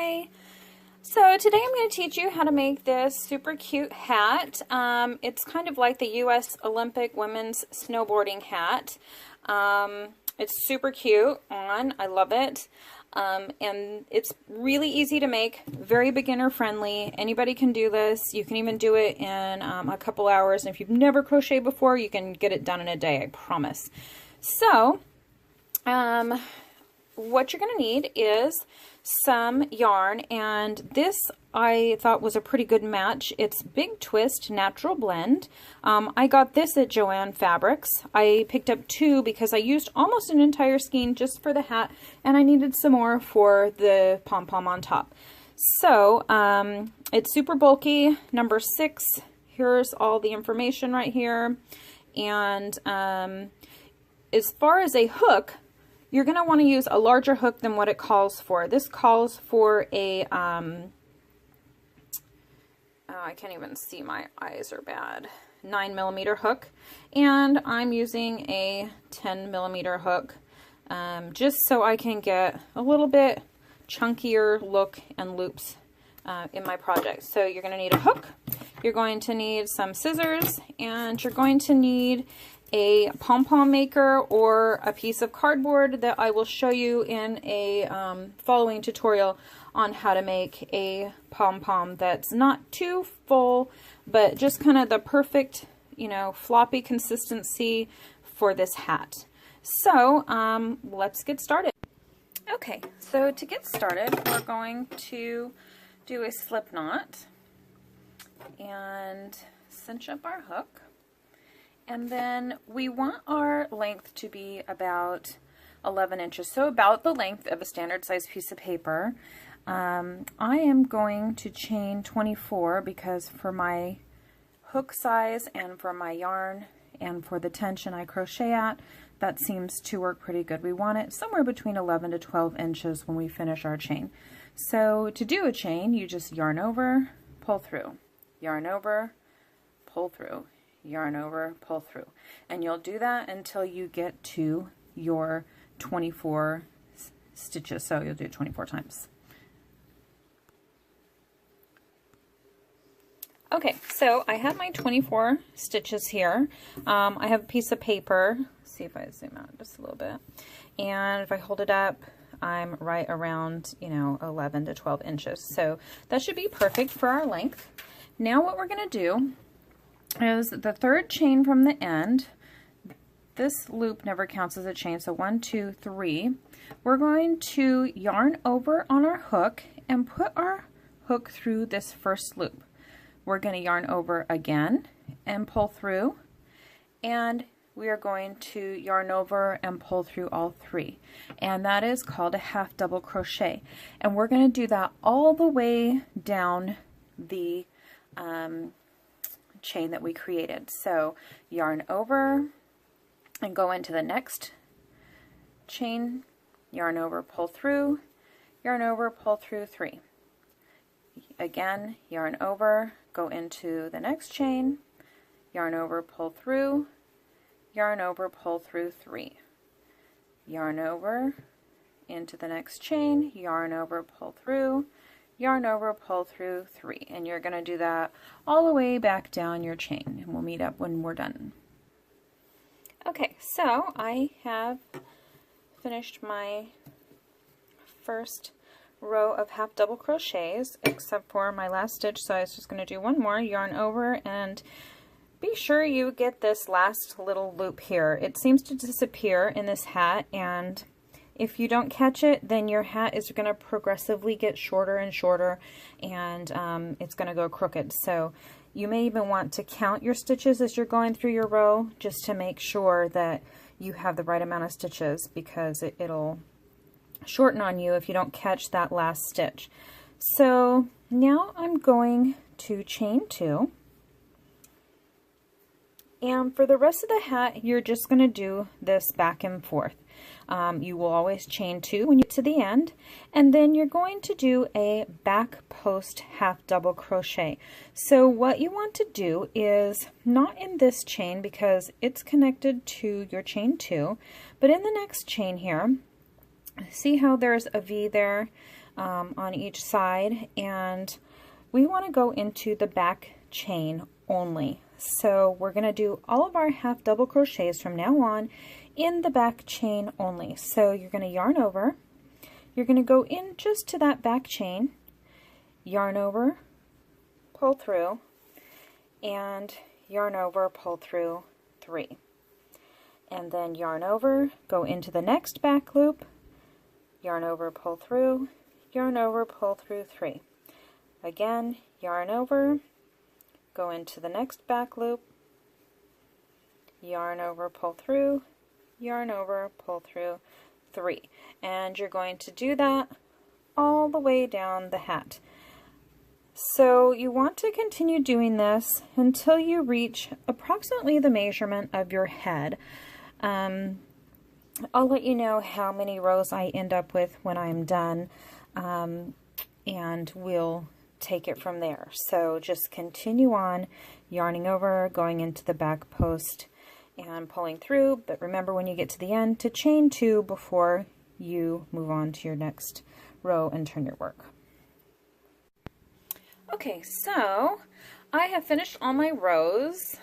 Hi! So today I'm going to teach you how to make this super cute hat. It's kind of like the U.S. Olympic women's snowboarding hat. It's super cute on. I love it. And it's really easy to make, very beginner friendly. Anybody can do this. You can even do it in a couple hours. And if you've never crocheted before, you can get it done in a day, I promise. So, what you're going to need is some yarn, and this I thought was a pretty good match. It's Big Twist Natural Blend. I got this at Joann Fabrics. I picked up 2 because I used almost an entire skein just for the hat, and I needed some more for the pom-pom on top. So it's super bulky, number 6. Here's all the information right here. And as far as a hook, you're going to want to use a larger hook than what it calls for. This calls for a, I can't even see, my eyes are bad, 9mm hook. And I'm using a 10mm hook just so I can get a little bit chunkier look and loops in my project. So you're going to need a hook, you're going to need some scissors, and you're going to need a pom-pom maker or a piece of cardboard that I will show you in a following tutorial on how to make a pom-pom that's not too full, but just kind of the perfect, you know, floppy consistency for this hat. So let's get started. Okay, so to get started, we're going to do a slip knot and cinch up our hook. And then we want our length to be about 11 inches, so about the length of a standard size piece of paper. I am going to chain 24 because for my hook size and for my yarn and for the tension I crochet at, that seems to work pretty good. We want it somewhere between 11 to 12 inches when we finish our chain. So to do a chain, you just yarn over, pull through, yarn over, pull through, yarn over, pull through, and you'll do that until you get to your 24 stitches. So you'll do it 24 times. Okay, so I have my 24 stitches here. I have a piece of paper. Let's see if I zoom out just a little bit, and if I hold it up, I'm right around, you know, 11 to 12 inches. So that should be perfect for our length. Now what we're going to do is the third chain from the end. This loop never counts as a chain, so 1, 2, 3. We're going to yarn over on our hook and put our hook through this first loop. We're going to yarn over again and pull through, and we are going to yarn over and pull through all 3, and that is called a half double crochet. And we're going to do that all the way down the chain that we created. So yarn over and go into the next chain, yarn over, pull through, yarn over, pull through 3. Again, yarn over, go into the next chain, yarn over, pull through, yarn over, pull through 3. Yarn over into the next chain, yarn over, pull through, yarn over, pull through 3, and you're going to do that all the way back down your chain, and we'll meet up when we're done. Okay, so I have finished my first row of half double crochets except for my last stitch, so I was just going to do one more, yarn over, and be sure you get this last little loop here. It seems to disappear in this hat, and if you don't catch it, then your hat is going to progressively get shorter and shorter, and it's going to go crooked. So you may even want to count your stitches as you're going through your row just to make sure that you have the right amount of stitches, because it'll shorten on you if you don't catch that last stitch. So now I'm going to chain 2. And for the rest of the hat, you're just going to do this back and forth. You will always chain 2 when you get to the end, and then you're going to do a back post half double crochet. So what you want to do is not in this chain because it's connected to your chain 2, but in the next chain here, see how there's a V there? on each side, and we want to go into the back chain only. So we're going to do all of our half double crochets from now on in the back chain only. So you're going to yarn over, you're going to go in just to that back chain, yarn over, pull through, and yarn over, pull through 3. And then yarn over, go into the next back loop, yarn over, pull through, yarn over, pull through 3. Again, yarn over, go into the next back loop, yarn over, pull through, yarn over, pull through 3. And you're going to do that all the way down the hat. So you want to continue doing this until you reach approximately the measurement of your head. I'll let you know how many rows I end up with when I'm done, and we'll take it from there. So just continue on yarning over, going into the back post and pulling through, but remember when you get to the end to chain 2 before you move on to your next row and turn your work. Okay, so I have finished all my rows.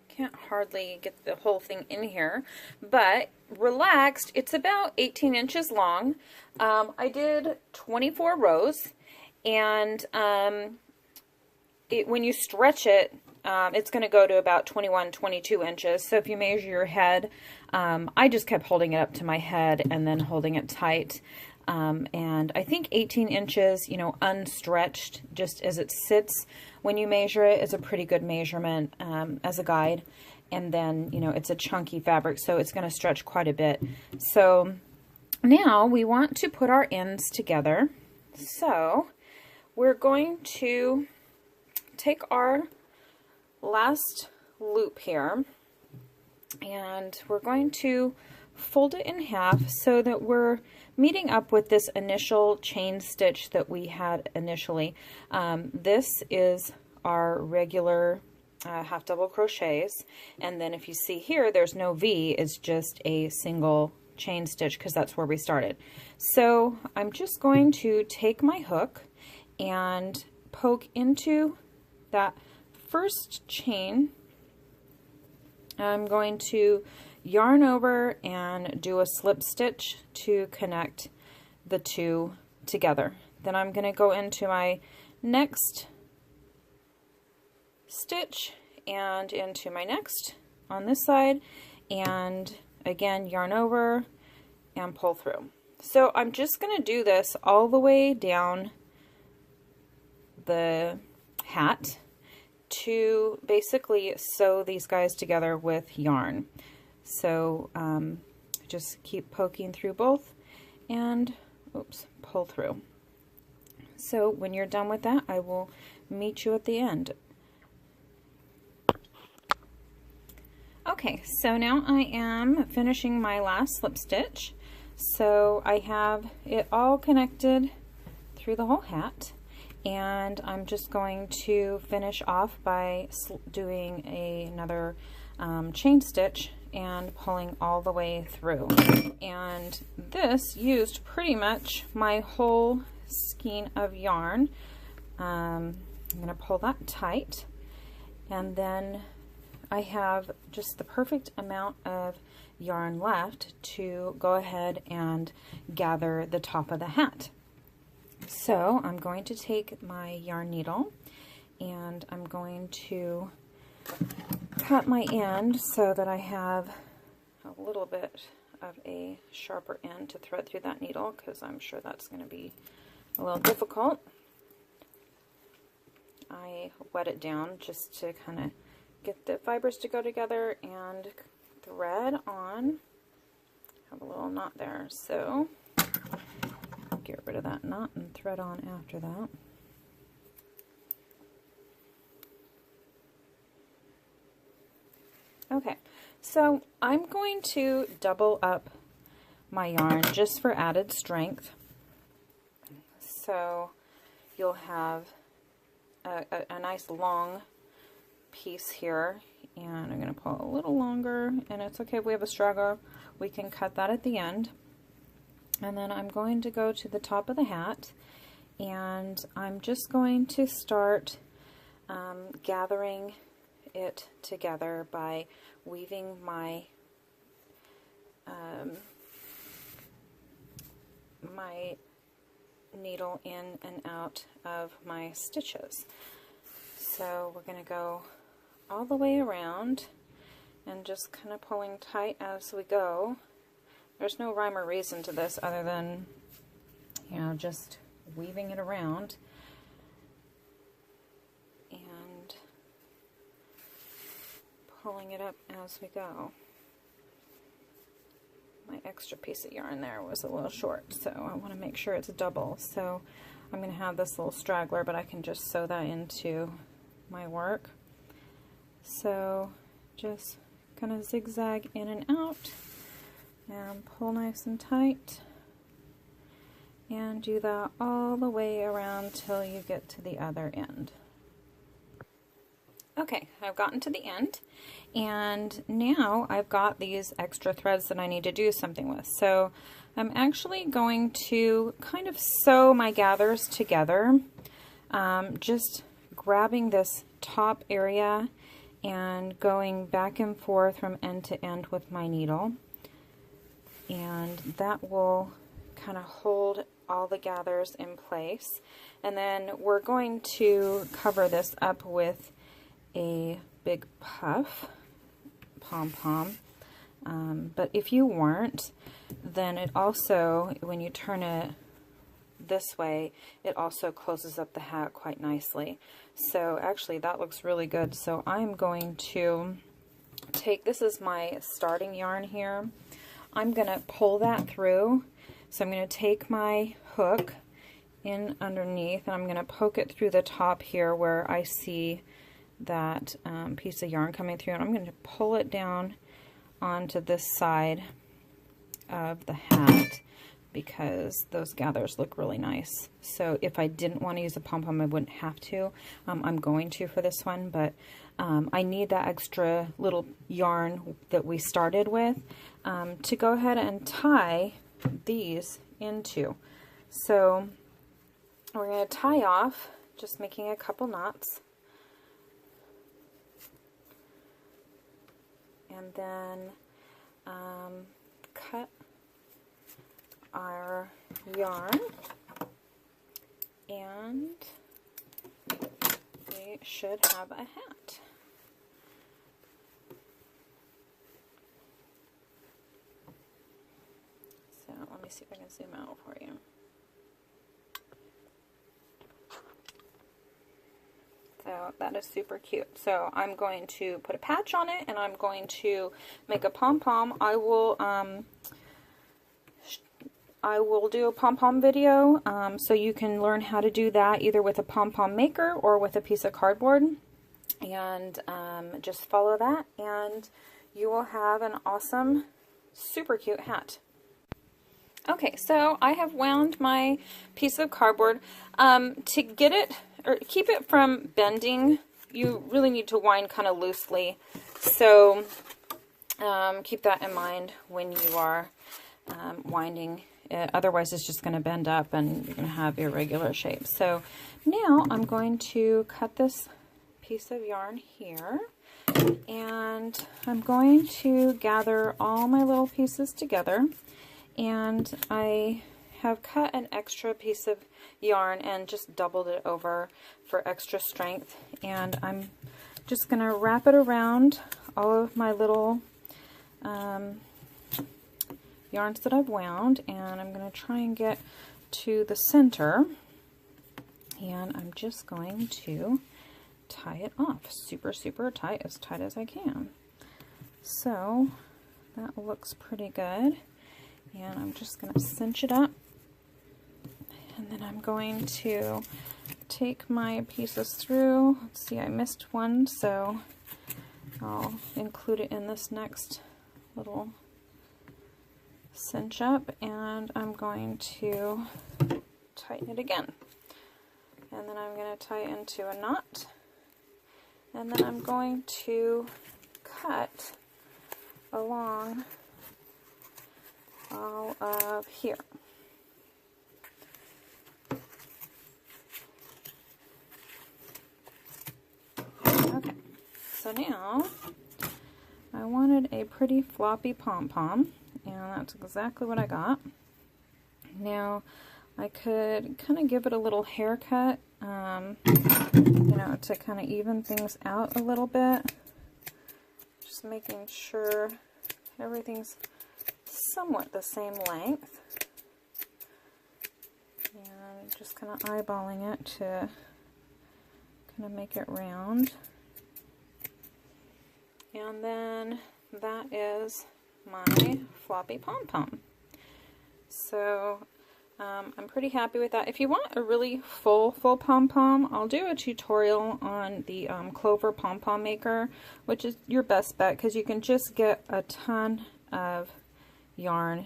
Can't hardly get the whole thing in here, but relaxed, it's about 18 inches long. I did 24 rows, and when you stretch it, it's going to go to about 21, 22 inches. So if you measure your head, I just kept holding it up to my head and then holding it tight. And I think 18 inches, you know, unstretched, just as it sits when you measure it, is a pretty good measurement as a guide. And then, you know, it's a chunky fabric, so it's going to stretch quite a bit. So now we want to put our ends together. So we're going to take our last loop here, and we're going to fold it in half so that we're meeting up with this initial chain stitch that we had initially. This is our regular half double crochets, and then if you see here, there's no V, it's just a single chain stitch because that's where we started. So I'm just going to take my hook and poke into that first chain. I'm going to yarn over and do a slip stitch to connect the two together. Then I'm going to go into my next stitch and into my next on this side, and again yarn over and pull through. So I'm just going to do this all the way down the hat to basically sew these guys together with yarn. So just keep poking through both and pull through. So when you're done with that, I will meet you at the end. Okay, so now I am finishing my last slip stitch. So I have it all connected through the whole hat, and I'm just going to finish off by doing another chain stitch and pulling all the way through. And this used pretty much my whole skein of yarn. I'm going to pull that tight, and then I have just the perfect amount of yarn left to go ahead and gather the top of the hat. So I'm going to take my yarn needle and I'm going to cut my end so that I have a little bit of a sharper end to thread through that needle, because I'm sure that's going to be a little difficult. I wet it down just to kind of get the fibers to go together and thread on. Have a little knot there, so get rid of that knot and thread on after that. Okay, so I'm going to double up my yarn just for added strength. So you'll have a nice long piece here, and I'm going to pull a little longer, and it's okay if we have a straggler, we can cut that at the end. And then I'm going to go to the top of the hat, and I'm just going to start gathering it together by weaving my my needle in and out of my stitches. So we're going to go all the way around and just kind of pulling tight as we go. There's no rhyme or reason to this other than, you know, just weaving it around and pulling it up as we go. My extra piece of yarn there was a little short, so I want to make sure it's double. So I'm going to have this little straggler, but I can just sew that into my work. So just kind of zigzag in and out and pull nice and tight, and do that all the way around till you get to the other end. Okay, I've gotten to the end, and now I've got these extra threads that I need to do something with. So I'm actually going to kind of sew my gathers together, just grabbing this top area and going back and forth from end to end with my needle, and that will kind of hold all the gathers in place. And then we're going to cover this up with a big puff Pom Pom, but if you weren't, then it also, when you turn it this way, it also closes up the hat quite nicely. So actually that looks really good. So I'm going to take, this is my starting yarn here, I'm going to pull that through. So I'm going to take my hook in underneath, and I'm going to poke it through the top here where I see that piece of yarn coming through, and I'm going to pull it down onto this side of the hat because those gathers look really nice. So if I didn't want to use a pom-pom, I wouldn't have to. I'm going to for this one, but I need that extra little yarn that we started with to go ahead and tie these into. So we're going to tie off, just making a couple knots. And then cut our yarn, and we should have a hat. So let me see if I can zoom out for you. So that is super cute. So I'm going to put a patch on it, and I'm going to make a pom-pom. I will do a pom-pom video, so you can learn how to do that either with a pom-pom maker or with a piece of cardboard. And just follow that, and you will have an awesome, super cute hat. Okay, so I have wound my piece of cardboard. To get it, or keep it from bending, you really need to wind kind of loosely. So keep that in mind when you are winding it. Otherwise it's just going to bend up and you're going to have irregular shapes. So now I'm going to cut this piece of yarn here, and I'm going to gather all my little pieces together, and I have cut an extra piece of yarn and just doubled it over for extra strength, and I'm just going to wrap it around all of my little yarns that I've wound, and I'm going to try and get to the center, and I'm just going to tie it off super tight, as tight as I can. So that looks pretty good, and I'm just going to cinch it up, and then I'm going to take my pieces through. Let's see, I missed one, so I'll include it in this next little cinch up, and I'm going to tighten it again, and then I'm going to tie it into a knot, and then I'm going to cut along all of here. So now I wanted a pretty floppy pom-pom, and that's exactly what I got. Now I could kind of give it a little haircut, you know, to kind of even things out a little bit. Just making sure everything's somewhat the same length. And just kind of eyeballing it to kind of make it round. And then that is my floppy pom-pom. So I'm pretty happy with that. If you want a really full pom-pom, I'll do a tutorial on the Clover pom-pom maker, which is your best bet because you can just get a ton of yarn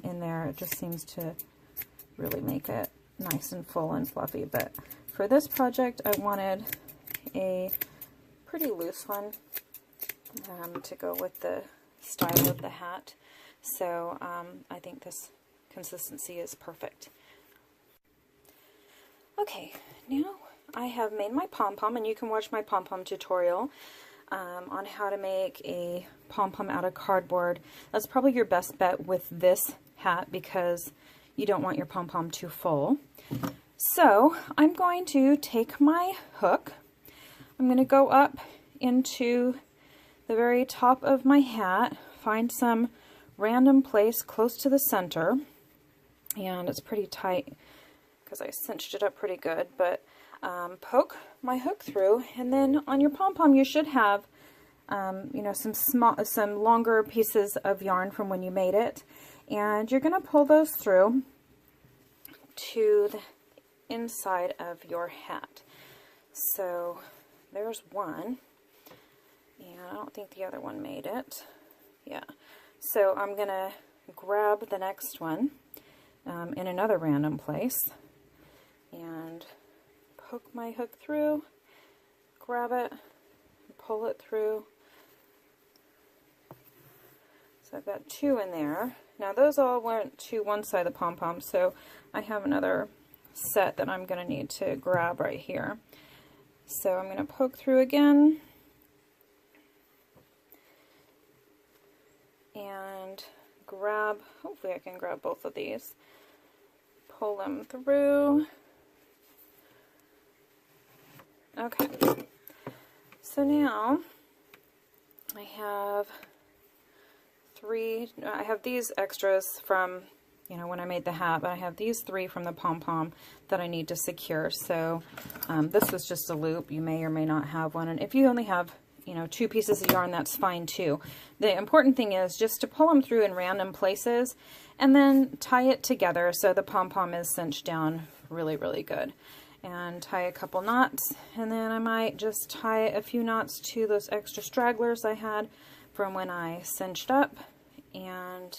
in there. It just seems to really make it nice and full and fluffy. But for this project, I wanted a pretty loose one to go with the style of the hat. So I think this consistency is perfect. Okay, now I have made my pom-pom, and you can watch my pom-pom tutorial on how to make a pom-pom out of cardboard. That's probably your best bet with this hat because you don't want your pom-pom too full. So I'm going to take my hook. I'm going to go up into the very top of my hat, find some random place close to the center, and it's pretty tight because I cinched it up pretty good, but poke my hook through, and then on your pom-pom you should have you know, some longer pieces of yarn from when you made it, and you're going to pull those through to the inside of your hat. So there's one, and I don't think the other one made it. Yeah, so I'm going to grab the next one in another random place and poke my hook through, grab it, pull it through. So I've got two in there. Now those all went to one side of the pom-pom, so I have another set that I'm going to need to grab right here. So I'm going to poke through again and grab, hopefully I can grab both of these, pull them through. Okay, so now I have I have these extras from, you know, when I made the hat, but I have these three from the pom-pom that I need to secure. So this was just a loop. You may or may not have one, and if you only have, you know, two pieces of yarn, that's fine too. The important thing is just to pull them through in random places and then tie it together so the pom-pom is cinched down really, really good. And tie a couple knots, and then I might just tie a few knots to those extra stragglers I had from when I cinched up, and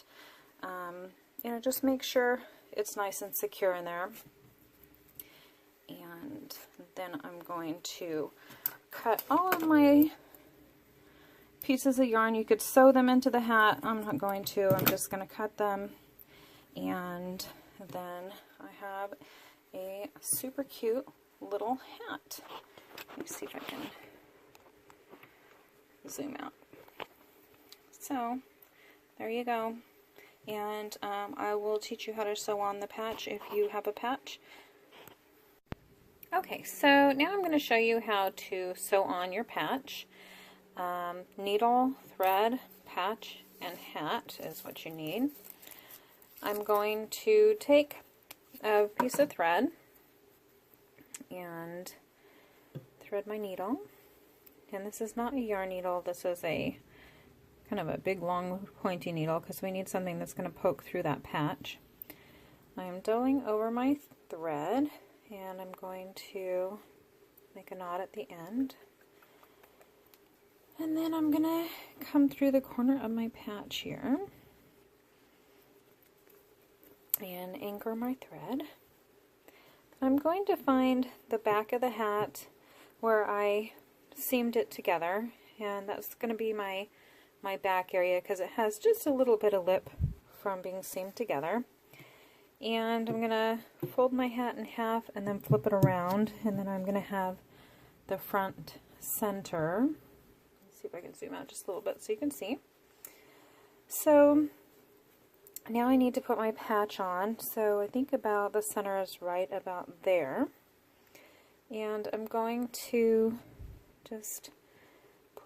you know, just make sure it's nice and secure in there. And then I'm going to cut all of my pieces of yarn. You could sew them into the hat. I'm not going to. I'm just going to cut them, and then I have a super cute little hat. Let me see if I can zoom out. So there you go, and I will teach you how to sew on the patch if you have a patch. Okay, so now I'm going to show you how to sew on your patch. Needle, thread, patch, and hat is what you need. I'm going to take a piece of thread and thread my needle, and this is not a yarn needle, this is a kind of a big long pointy needle because we need something that's going to poke through that patch. I'm doling over my thread, and I'm going to make a knot at the end, and then I'm going to come through the corner of my patch here and anchor my thread. I'm going to find the back of the hat where I seamed it together, and that's going to be my back area because it has just a little bit of lip from being seamed together. And I'm going to fold my hat in half and then flip it around, and then I'm going to have the front center see if I can zoom out just a little bit so you can see. So now I need to put my patch on. So I think about the center is right about there. And I'm going to just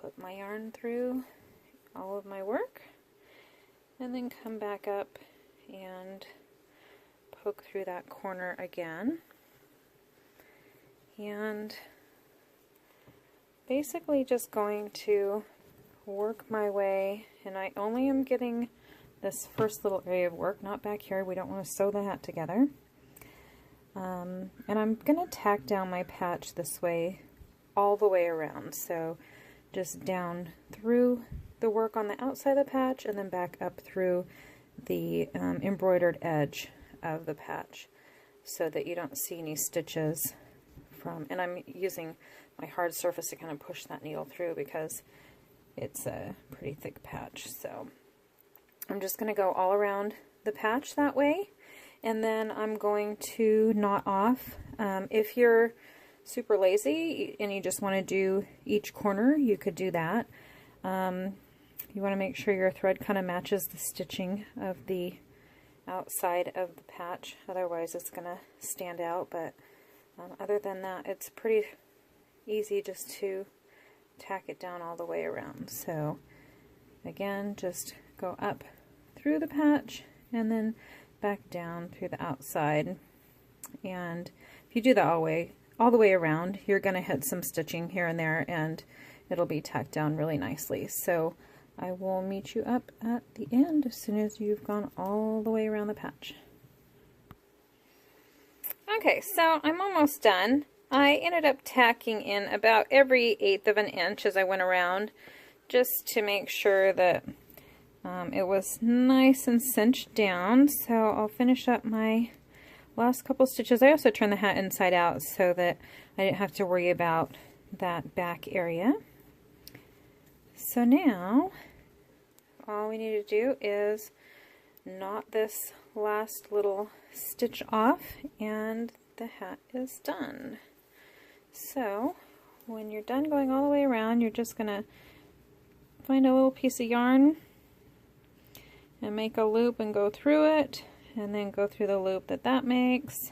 put my yarn through all of my work and then come back up and poke through that corner again. And basically just going to work my way, and I only am getting this first little area of work, not back here. We don't want to sew the hat together. And I'm going to tack down my patch this way all the way around. So just down through the work on the outside of the patch and then back up through the embroidered edge of the patch so that you don't see any stitches from, and I'm using my hard surface to kind of push that needle through because it's a pretty thick patch. So I'm just going to go all around the patch that way, and then I'm going to knot off. If you're super lazy and you just want to do each corner, you could do that. You want to make sure your thread kind of matches the stitching of the outside of the patch, otherwise it's going to stand out. But other than that, it's pretty easy just to tack it down all the way around. So again, just go up through the patch and then back down through the outside. And if you do that all the way around, you're going to hit some stitching here and there, and it'll be tacked down really nicely. So I will meet you up at the end as soon as you've gone all the way around the patch. Okay, so I'm almost done. I ended up tacking in about every 1/8 of an inch as I went around, just to make sure that it was nice and cinched down. So I'll finish up my last couple stitches. I also turned the hat inside out so that I didn't have to worry about that back area. So now all we need to do is knot this last little stitch off and the hat is done. So when you're done going all the way around, you're just going to find a little piece of yarn and make a loop and go through it, and then go through the loop that makes,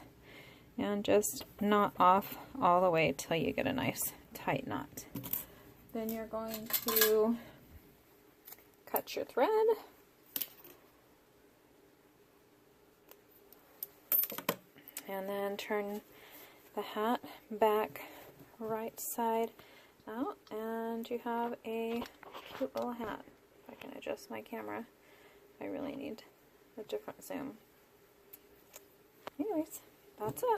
and just knot off all the way till you get a nice tight knot. Then you're going to cut your thread, and then turn the hat back right side out, and you have a cute little hat. If I can adjust my camera, I really need a different zoom. Anyways, that's it.